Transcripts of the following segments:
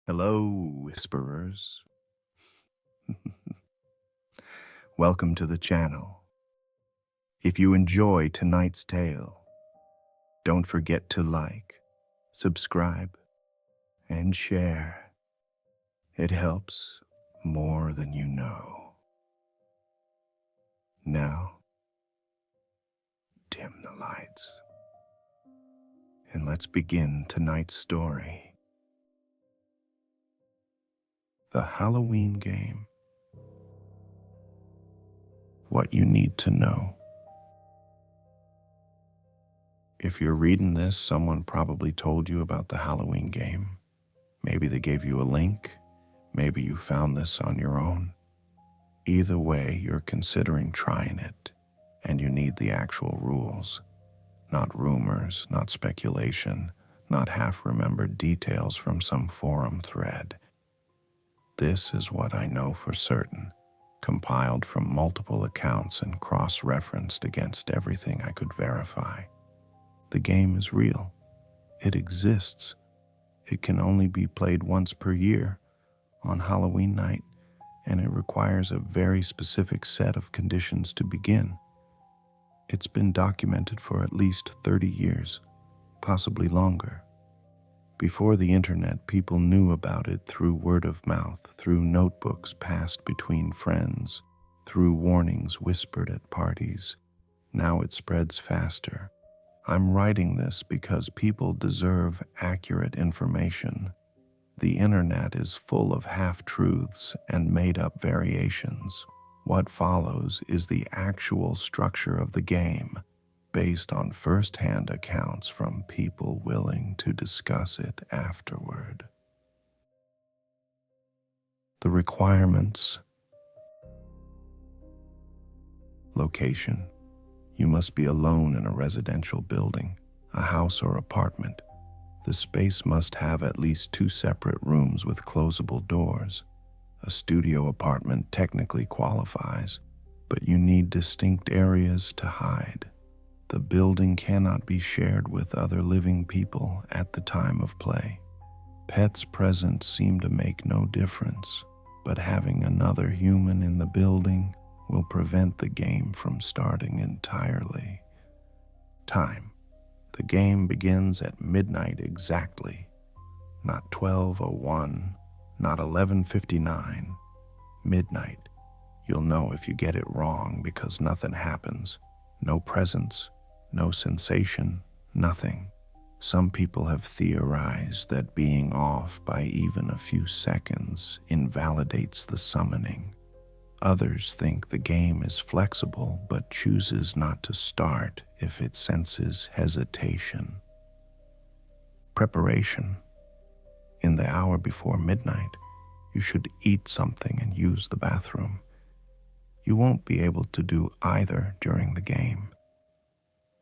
Hello, whisperers. Welcome to the channel. If you enjoy tonight's tale, don't forget to like, subscribe, and share. It helps more than you know. Now, dim the lights, and let's begin tonight's story. The Halloween Game. What you need to know. If you're reading this, someone probably told you about the Halloween game. Maybe they gave you a link. Maybe you found this on your own. Either way, you're considering trying it, and you need the actual rules. Not rumors, not speculation, not half-remembered details from some forum thread. This is what I know for certain, compiled from multiple accounts and cross-referenced against everything I could verify. The game is real. It exists. It can only be played once per year, on Halloween night, and it requires a very specific set of conditions to begin. It's been documented for at least 30 years, possibly longer. Before the internet, people knew about it through word of mouth, through notebooks passed between friends, through warnings whispered at parties. Now it spreads faster. I'm writing this because people deserve accurate information. The internet is full of half-truths and made-up variations. What follows is the actual structure of the game, based on first-hand accounts from people willing to discuss it afterward. The requirements. Location. You must be alone in a residential building, a house or apartment. The space must have at least 2 separate rooms with closable doors. A studio apartment technically qualifies, but you need distinct areas to hide. The building cannot be shared with other living people at the time of play. Pets present seem to make no difference, but having another human in the building will prevent the game from starting entirely. Time. The game begins at midnight exactly. Not 12:01, not 11:59. Midnight. You'll know if you get it wrong because nothing happens. No presence, no sensation, nothing. Some people have theorized that being off by even a few seconds invalidates the summoning. Others think the game is flexible but chooses not to start if it senses hesitation. Preparation. In the hour before midnight, you should eat something and use the bathroom. You won't be able to do either during the game.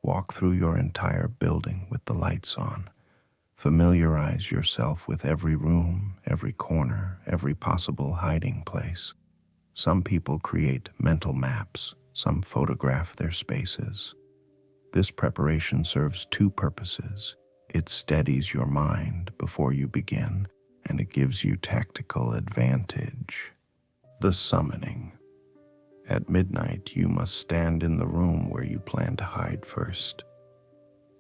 Walk through your entire building with the lights on. Familiarize yourself with every room, every corner, every possible hiding place. Some people create mental maps, some photograph their spaces. This preparation serves 2 purposes. It steadies your mind before you begin, and it gives you tactical advantage. The summoning. At midnight, you must stand in the room where you plan to hide first.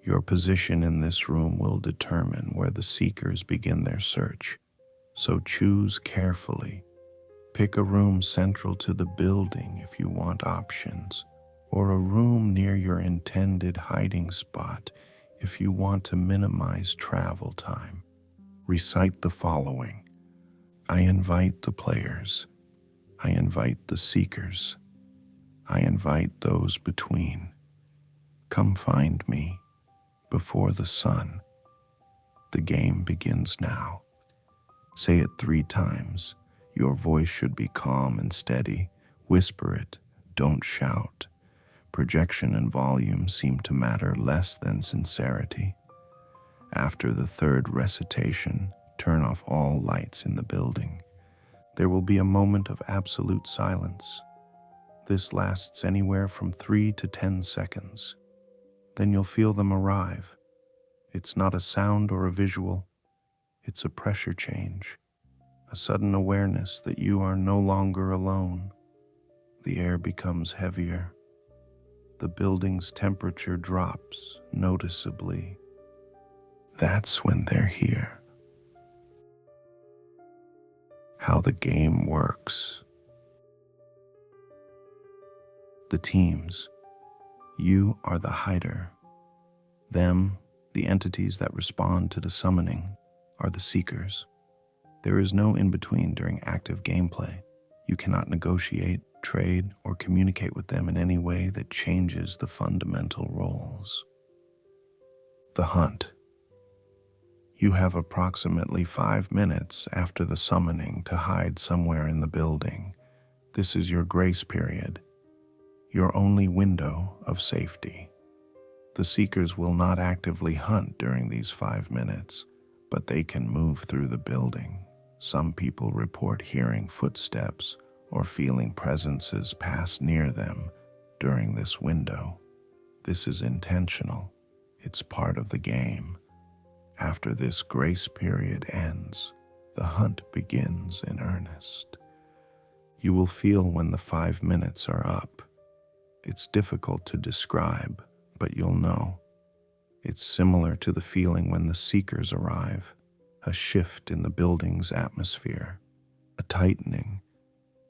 Your position in this room will determine where the seekers begin their search, so choose carefully. Pick a room central to the building if you want options, or a room near your intended hiding spot if you want to minimize travel time. Recite the following. I invite the players. I invite the seekers. I invite those between. Come find me before the sun. The game begins now. Say it 3 times. Your voice should be calm and steady. Whisper it, don't shout. Projection and volume seem to matter less than sincerity. After the 3rd recitation, turn off all lights in the building. There will be a moment of absolute silence. This lasts anywhere from 3 to 10 seconds. Then you'll feel them arrive. It's not a sound or a visual. It's a pressure change. a sudden awareness that you are no longer alone. The air becomes heavier. The building's temperature drops noticeably. That's when they're here. How the game works. The teams. You are the hider. Them, the entities that respond to the summoning, are the seekers. There is no in-between during active gameplay. You cannot negotiate, trade, or communicate with them in any way that changes the fundamental roles. The hunt. You have approximately 5 minutes after the summoning to hide somewhere in the building. This is your grace period, your only window of safety. The seekers will not actively hunt during these 5 minutes, but they can move through the building. Some people report hearing footsteps or feeling presences pass near them during this window. This is intentional. It's part of the game. After this grace period ends, the hunt begins in earnest. You will feel when the 5 minutes are up. It's difficult to describe, but you'll know. It's similar to the feeling when the seekers arrive, a shift in the building's atmosphere, a tightening.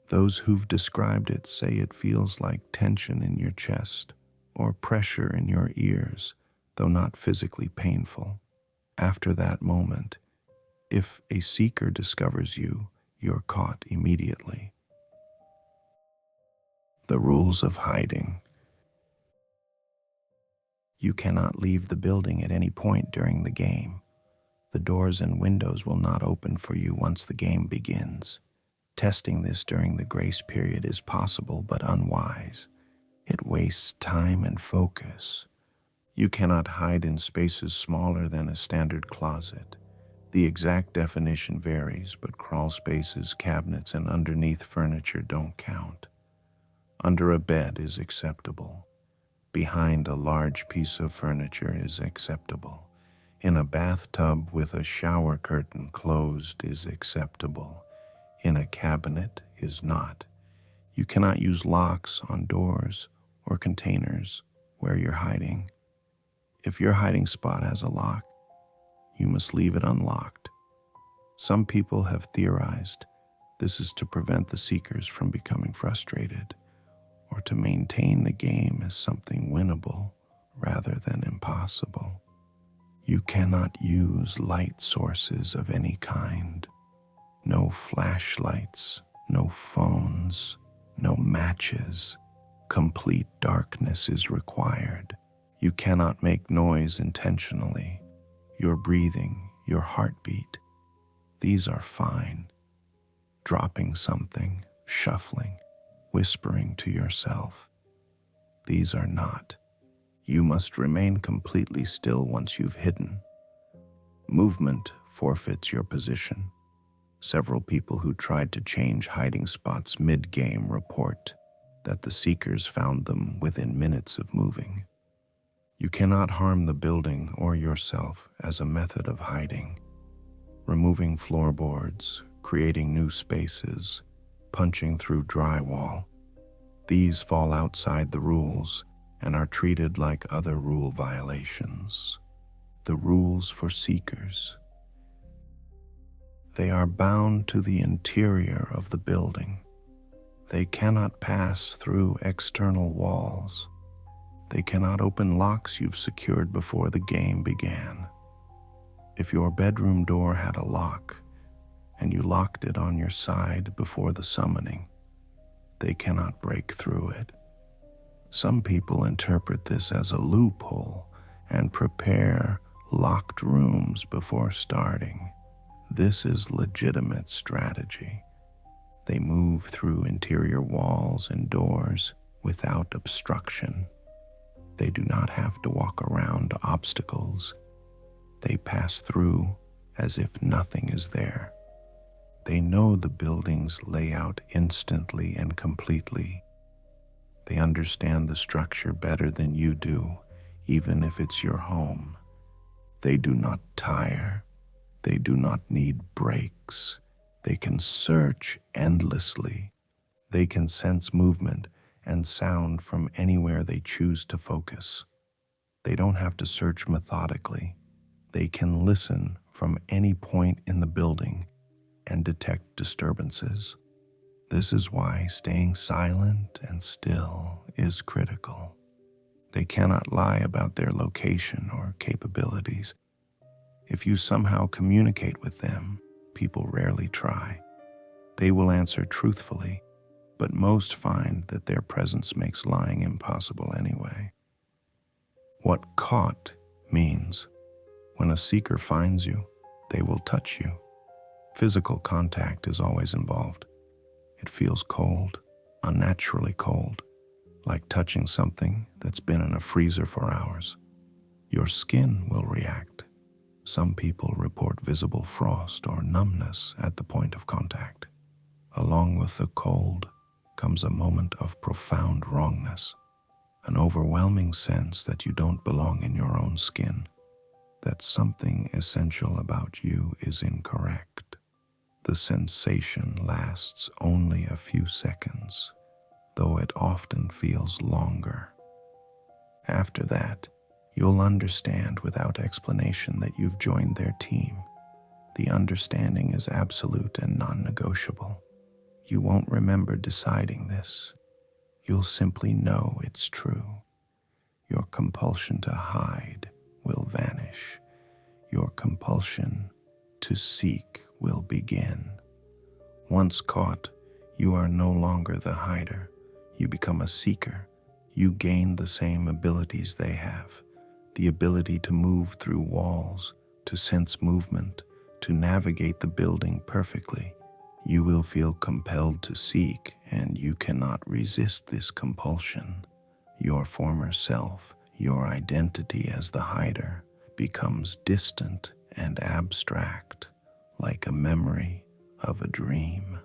Those who've described it say it feels like tension in your chest or pressure in your ears, though not physically painful. After that moment, if a seeker discovers you, you're caught immediately. The rules of hiding. You cannot leave the building at any point during the game. The doors and windows will not open for you once the game begins. Testing this during the grace period is possible but unwise. It wastes time and focus. You cannot hide in spaces smaller than a standard closet. The exact definition varies, but crawl spaces, cabinets, and underneath furniture don't count. Under a bed is acceptable. Behind a large piece of furniture is acceptable. In a bathtub with a shower curtain closed is acceptable. In a cabinet is not. You cannot use locks on doors or containers where you're hiding. If your hiding spot has a lock, you must leave it unlocked. Some people have theorized this is to prevent the seekers from becoming frustrated or to maintain the game as something winnable rather than impossible. You cannot use light sources of any kind. No flashlights, no phones, no matches. Complete darkness is required. You cannot make noise intentionally. Your breathing, your heartbeat, these are fine. Dropping something, shuffling, whispering to yourself, these are not. You must remain completely still once you've hidden. Movement forfeits your position. Several people who tried to change hiding spots mid-game report that the seekers found them within minutes of moving. You cannot harm the building or yourself as a method of hiding. Removing floorboards, creating new spaces, punching through drywall. These fall outside the rules and are treated like other rule violations. The rules for seekers. They are bound to the interior of the building. They cannot pass through external walls. They cannot open locks you've secured before the game began. If your bedroom door had a lock and you locked it on your side before the summoning, they cannot break through it. Some people interpret this as a loophole and prepare locked rooms before starting. This is legitimate strategy. They move through interior walls and doors without obstruction. They do not have to walk around obstacles. They pass through as if nothing is there. They know the building's layout instantly and completely. They understand the structure better than you do, even if it's your home. They do not tire. They do not need breaks. They can search endlessly. They can sense movement and sound from anywhere they choose to focus. They don't have to search methodically. They can listen from any point in the building and detect disturbances. This is why staying silent and still is critical. They cannot lie about their location or capabilities. If you somehow communicate with them, people rarely try. They will answer truthfully, but most find that their presence makes lying impossible anyway. What caught means: when a seeker finds you, they will touch you. Physical contact is always involved. It feels cold, unnaturally cold, like touching something that's been in a freezer for hours. Your skin will react. Some people report visible frost or numbness at the point of contact. Along with the cold comes a moment of profound wrongness, an overwhelming sense that you don't belong in your own skin, that something essential about you is incorrect. The sensation lasts only a few seconds, though it often feels longer. After that, you'll understand without explanation that you've joined their team. The understanding is absolute and non-negotiable. You won't remember deciding this. You'll simply know it's true. Your compulsion to hide will vanish. Your compulsion to seek will begin. Once caught, you are no longer the hider. You become a seeker. You gain the same abilities they have: the ability to move through walls, to sense movement, to navigate the building perfectly. You will feel compelled to seek, and you cannot resist this compulsion. Your former self, your identity as the hider, becomes distant and abstract, like a memory of a dream.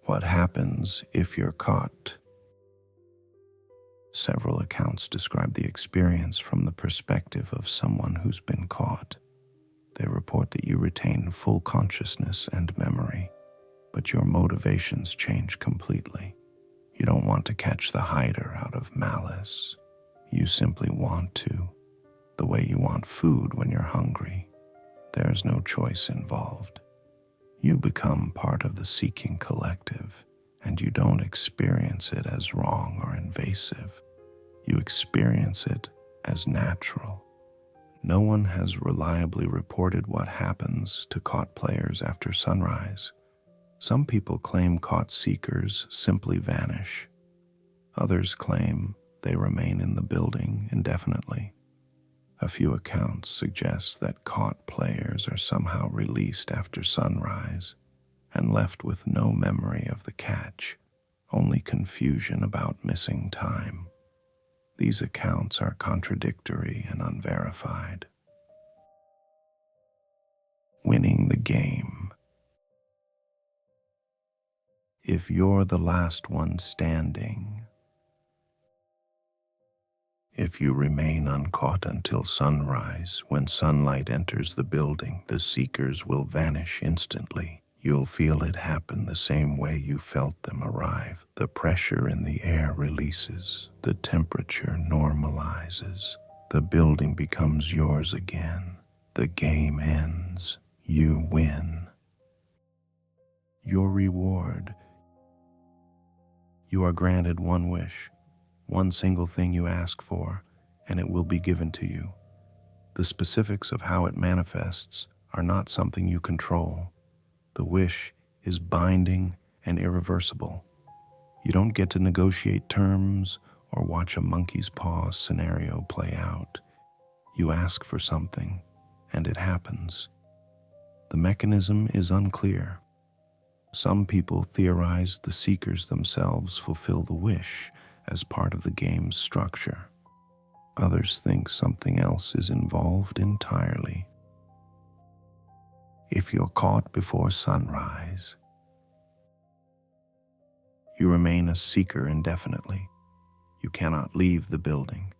What happens if you're caught? Several accounts describe the experience from the perspective of someone who's been caught. They report that you retain full consciousness and memory, but your motivations change completely. You don't want to catch the hider out of malice. You simply want to, the way you want food when you're hungry. There's no choice involved. You become part of the seeking collective, and you don't experience it as wrong or invasive. You experience it as natural. No one has reliably reported what happens to caught players after sunrise. Some people claim caught seekers simply vanish. Others claim they remain in the building indefinitely. A few accounts suggest that caught players are somehow released after sunrise and left with no memory of the catch, only confusion about missing time. These accounts are contradictory and unverified. Winning the game. If you're the last one standing, if you remain uncaught until sunrise, when sunlight enters the building, the seekers will vanish instantly. You'll feel it happen the same way you felt them arrive. The pressure in the air releases. The temperature normalizes. The building becomes yours again. The game ends. You win. Your reward. You are granted one wish, one single thing you ask for, and it will be given to you. The specifics of how it manifests are not something you control. The wish is binding and irreversible. You don't get to negotiate terms or watch a monkey's paw scenario play out. You ask for something, and it happens. The mechanism is unclear. Some people theorize the seekers themselves fulfill the wish as part of the game's structure. Others think something else is involved entirely. If you're caught before sunrise, you remain a seeker indefinitely. You cannot leave the building.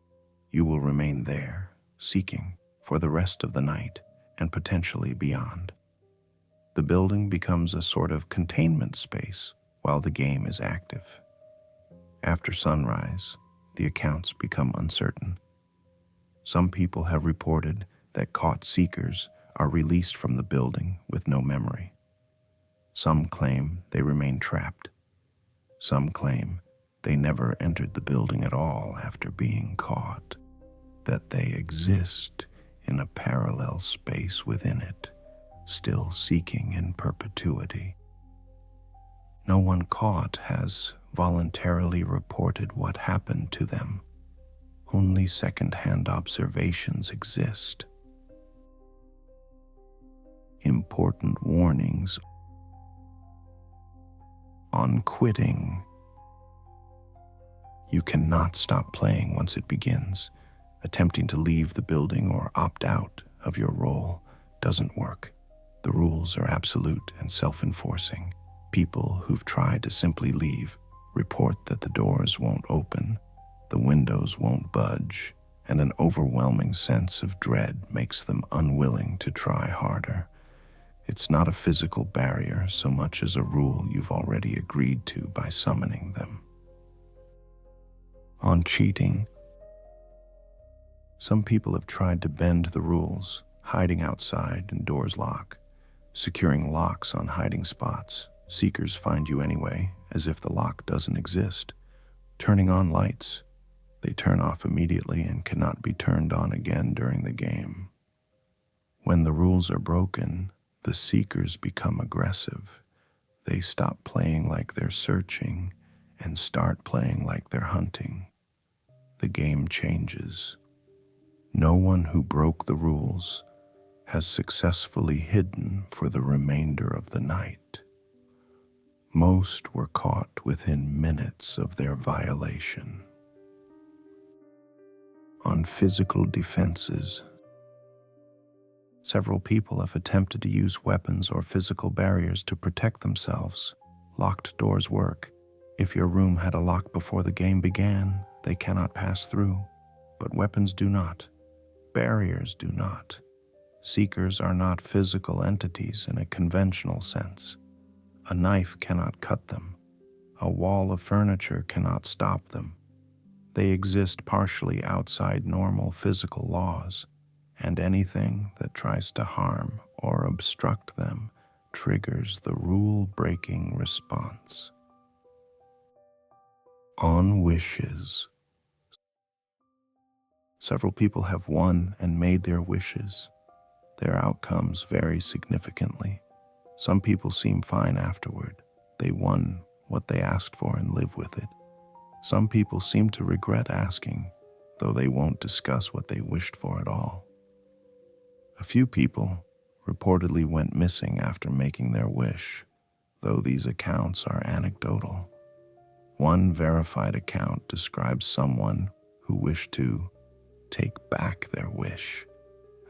You will remain there, seeking for the rest of the night and potentially beyond. The building becomes a sort of containment space while the game is active. After sunrise, the accounts become uncertain. Some people have reported that caught seekers are released from the building with no memory. Some claim they remain trapped. Some claim they never entered the building at all after being caught, that they exist in a parallel space within it, still seeking in perpetuity. No one caught has voluntarily reported what happened to them. Only second-hand observations exist. Important warnings on quitting. You cannot stop playing once it begins. Attempting to leave the building or opt out of your role doesn't work. The rules are absolute and self-enforcing. People who've tried to simply leave report that the doors won't open, the windows won't budge, and an overwhelming sense of dread makes them unwilling to try harder. It's not a physical barrier so much as a rule you've already agreed to by summoning them. On cheating, some people have tried to bend the rules, hiding outside and doors locked, securing locks on hiding spots. Seekers find you anyway, as if the lock doesn't exist. Turning on lights, they turn off immediately and cannot be turned on again during the game. When the rules are broken, the seekers become aggressive. They stop playing like they're searching and start playing like they're hunting. The game changes. No one who broke the rules has successfully hidden for the remainder of the night. Most were caught within minutes of their violation. On physical defenses, several people have attempted to use weapons or physical barriers to protect themselves. Locked doors work. If your room had a lock before the game began, they cannot pass through. But weapons do not. Barriers do not. Seekers are not physical entities in a conventional sense. A knife cannot cut them. A wall of furniture cannot stop them. They exist partially outside normal physical laws, and anything that tries to harm or obstruct them triggers the rule-breaking response. On wishes. Several people have won and made their wishes. Their outcomes vary significantly. Some people seem fine afterward. They won what they asked for and live with it. Some people seem to regret asking, though they won't discuss what they wished for at all. A few people reportedly went missing after making their wish, though these accounts are anecdotal. One verified account describes someone who wished to take back their wish,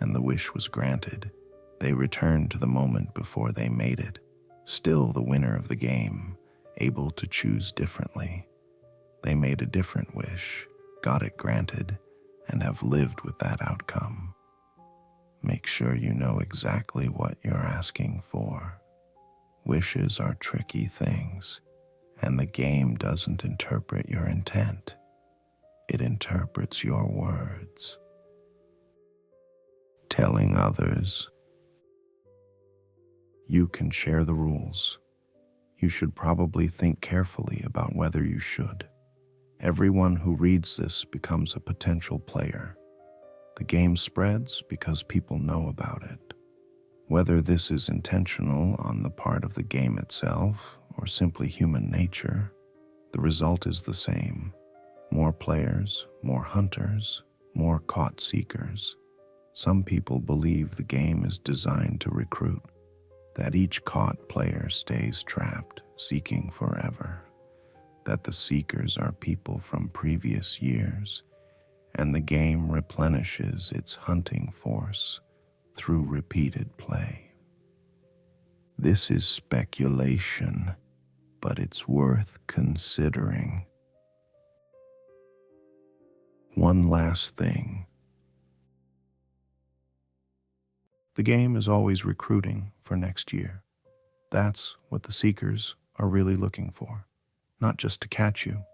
and the wish was granted. They returned to the moment before they made it, still the winner of the game, able to choose differently. They made a different wish, got it granted, and have lived with that outcome. Make sure you know exactly what you're asking for. Wishes are tricky things, and the game doesn't interpret your intent. It interprets your words. Telling others. You can share the rules. You should probably think carefully about whether you should. Everyone who reads this becomes a potential player. The game spreads because people know about it. Whether this is intentional on the part of the game itself or simply human nature, the result is the same. More players, more hunters, more caught seekers. Some people believe the game is designed to recruit, that each caught player stays trapped, seeking forever, that the seekers are people from previous years, and the game replenishes its hunting force through repeated play. This is speculation, but it's worth considering. One last thing. The game is always recruiting for next year. That's what the Seekers are really looking for. Not just to catch you,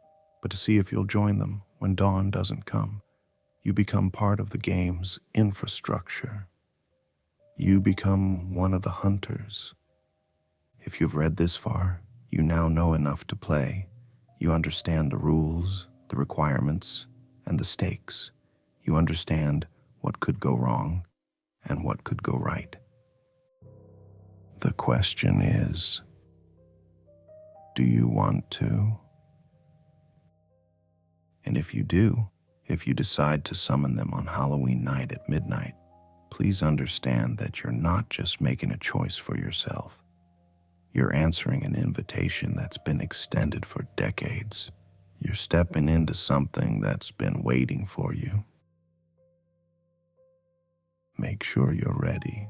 but to see if you'll join them when dawn doesn't come. You become part of the game's infrastructure. You become one of the hunters. If you've read this far, you now know enough to play. You understand the rules, the requirements, and the stakes. You understand what could go wrong and what could go right. The question is, do you want to? And if you do, if you decide to summon them on Halloween night at midnight, please understand that you're not just making a choice for yourself. You're answering an invitation that's been extended for decades. You're stepping into something that's been waiting for you. Make sure you're ready.